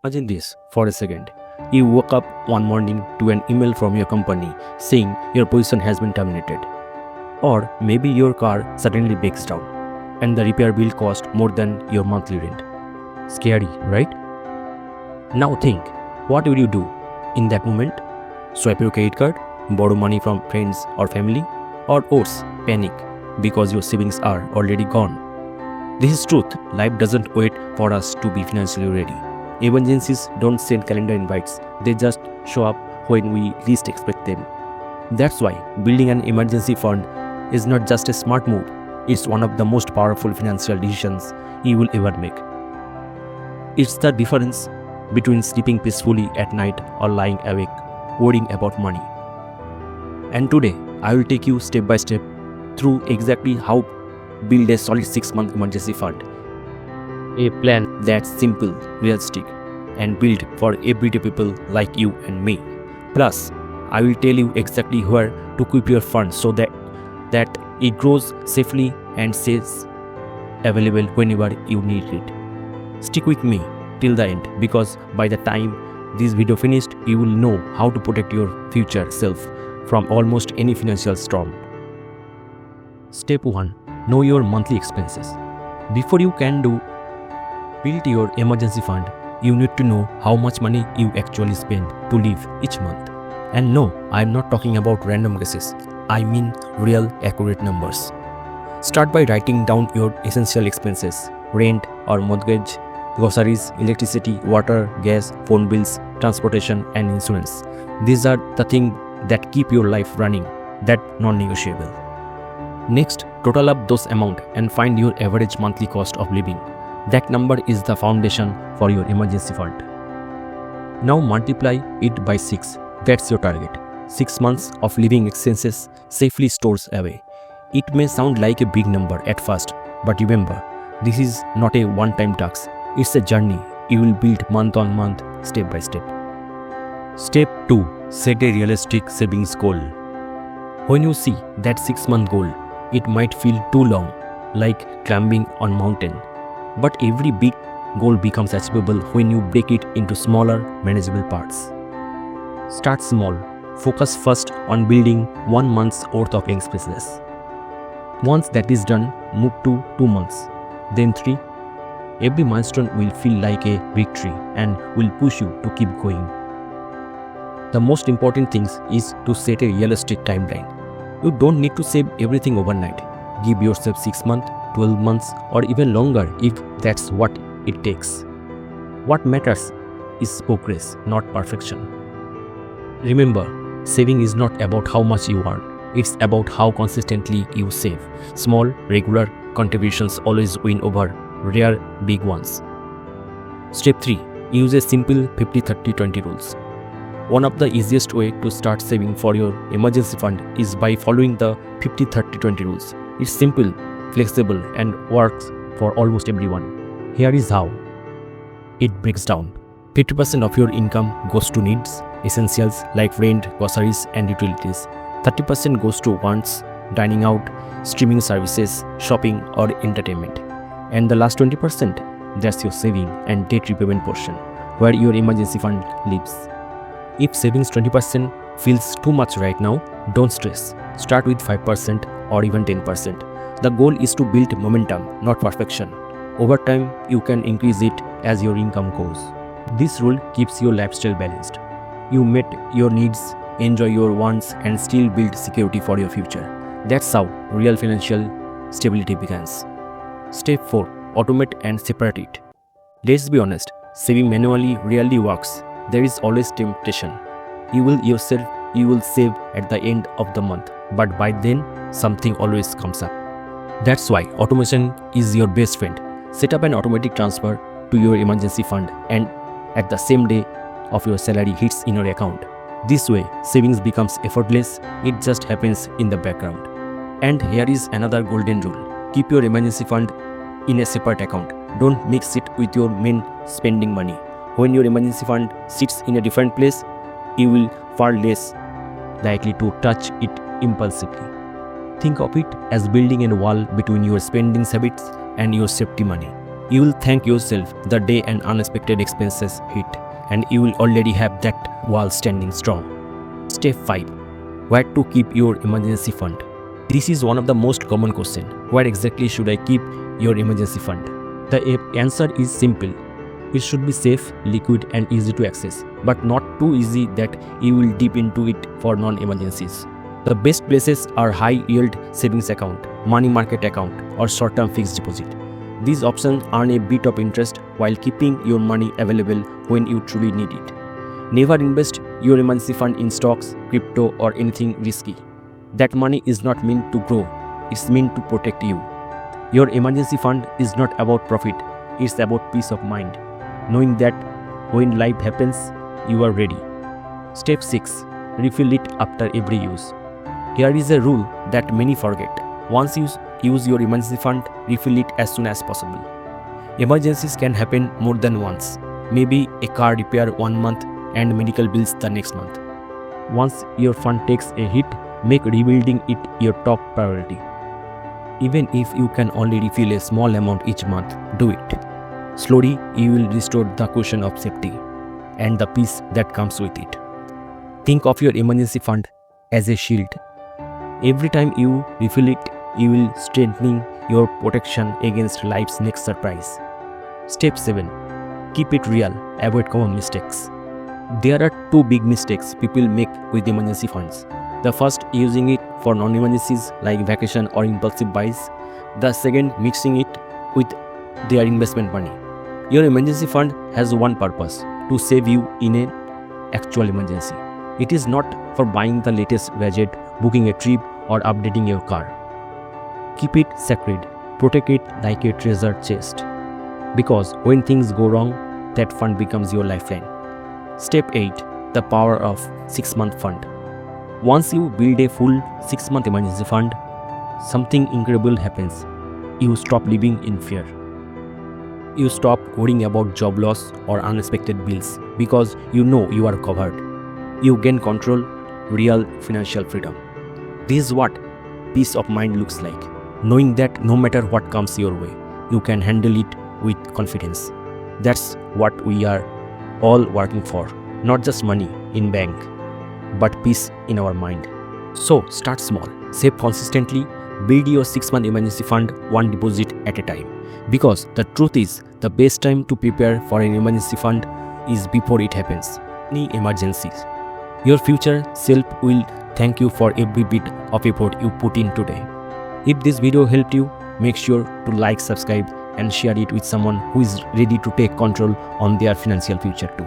Imagine this for a second. You woke up one morning to an email from your company saying your position has been terminated. Or maybe your car suddenly breaks down and the repair bill cost more than your monthly rent. Scary, right? Now think, what will you do in that moment? Swipe your credit card, borrow money from friends or family, or worse, panic because your savings are already gone. This is truth. Life doesn't wait for us to be financially ready. Emergencies don't send calendar invites, they just show up when we least expect them. That's why building an emergency fund is not just a smart move, it's one of the most powerful financial decisions you will ever make. It's the difference between sleeping peacefully at night or lying awake worrying about money. And today, I will take you step by step through exactly how build a solid 6-month emergency fund. A plan that's simple, realistic, and built for everyday people like you and me. Plus, I will tell you exactly where to keep your fund so that it grows safely and stays available whenever you need it. Stick with me till the end because by the time this video finished, you will know how to protect your future self from almost any financial storm. Step 1. Know your monthly expenses. Before you can build your emergency fund, you need to know how much money you actually spend to live each month. And no, I am not talking about random guesses. I mean real accurate numbers. Start by writing down your essential expenses: rent or mortgage, groceries, electricity, water, gas, phone bills, transportation, and insurance. These are the things that keep your life running, that non-negotiable. Next, total up those amounts and find your average monthly cost of living. That number is the foundation for your emergency fund. Now multiply it by 6. That's your target. 6 months of living expenses safely stores away. It may sound like a big number at first, but remember, this is not a one-time task. It's a journey you will build month on month, step by step. Step 2. Set a realistic savings goal. When you see that 6-month goal, it might feel too long, like climbing on mountain. But every big goal becomes achievable when you break it into smaller, manageable parts. Start small. Focus first on building 1 month's worth of expenses. Once that is done, move to 2 months, then 3. Every milestone will feel like a victory and will push you to keep going. The most important thing is to set a realistic timeline. You don't need to save everything overnight. Give yourself 6 months, 12 months, or even longer if that's what it takes. What matters is progress, not perfection. Remember, saving is not about how much you earn. It's about how consistently you save. Small, regular contributions always win over rare big ones. Step 3. Use a simple 50-30-20 rules. One of the easiest way to start saving for your emergency fund is by following the 50-30-20 rules. It's simple, flexible, and works for almost everyone. Here is how it breaks down. 50% of your income goes to needs, essentials like rent, groceries, and utilities. 30% goes to wants, dining out, streaming services, shopping, or entertainment. And the last 20%, that's your saving and debt repayment portion, where your emergency fund lives. If savings 20% feels too much right now, don't stress. Start with 5% or even 10%. The goal is to build momentum, not perfection. Over time, you can increase it as your income grows. This rule keeps your lifestyle balanced. You meet your needs, enjoy your wants, and still build security for your future. That's how real financial stability begins. Step 4. Automate and separate it. Let's be honest, saving manually rarely works. There is always temptation. You will save at the end of the month, but by then, something always comes up. That's why automation is your best friend. Set up an automatic transfer to your emergency fund and at the same day of your salary hits in your account. This way, savings becomes effortless, it just happens in the background. And here is another golden rule. Keep your emergency fund in a separate account. Don't mix it with your main spending money. When your emergency fund sits in a different place, you will far less likely to touch it impulsively. Think of it as building a wall between your spending habits and your safety money. You will thank yourself the day an unexpected expenses hit, and you will already have that wall standing strong. Step 5. Where to keep your emergency fund? This is one of the most common questions. Where exactly should I keep your emergency fund? The answer is simple. It should be safe, liquid and easy to access, but not too easy that you will dip into it for non-emergencies. The best places are high-yield savings account, money market account or short-term fixed deposit. These options earn a bit of interest while keeping your money available when you truly need it. Never invest your emergency fund in stocks, crypto or anything risky. That money is not meant to grow, it's meant to protect you. Your emergency fund is not about profit, it's about peace of mind, knowing that when life happens, you are ready. Step 6. Refill it after every use. Here is a rule that many forget. Once you use your emergency fund, refill it as soon as possible. Emergencies can happen more than once. Maybe a car repair one month and medical bills the next month. Once your fund takes a hit, make rebuilding it your top priority. Even if you can only refill a small amount each month, do it. Slowly, you will restore the cushion of safety and the peace that comes with it. Think of your emergency fund as a shield. Every time you refill it, you will strengthen your protection against life's next surprise. Step 7. Keep it real. Avoid common mistakes. There are two big mistakes people make with emergency funds. The first, using it for non-emergencies like vacation or impulsive buys. The second, mixing it with their investment money. Your emergency fund has one purpose: to save you in an actual emergency. It is not for buying the latest gadget, booking a trip or updating your car. Keep it sacred. Protect it like a treasure chest. Because when things go wrong, that fund becomes your lifeline. Step 8. The power of 6-month fund. Once you build a full 6-month emergency fund, something incredible happens. You stop living in fear. You stop worrying about job loss or unexpected bills because you know you are covered. You gain control, real financial freedom. This is what peace of mind looks like. Knowing that no matter what comes your way, you can handle it with confidence. That's what we are all working for. Not just money in bank, but peace in our mind. So start small, save consistently, build your 6-month emergency fund one deposit at a time. Because the truth is, the best time to prepare for an emergency fund is before it happens. Any emergencies. Your future self will thank you for every bit of effort you put in today. If this video helped you, make sure to like, subscribe and share it with someone who is ready to take control on their financial future too.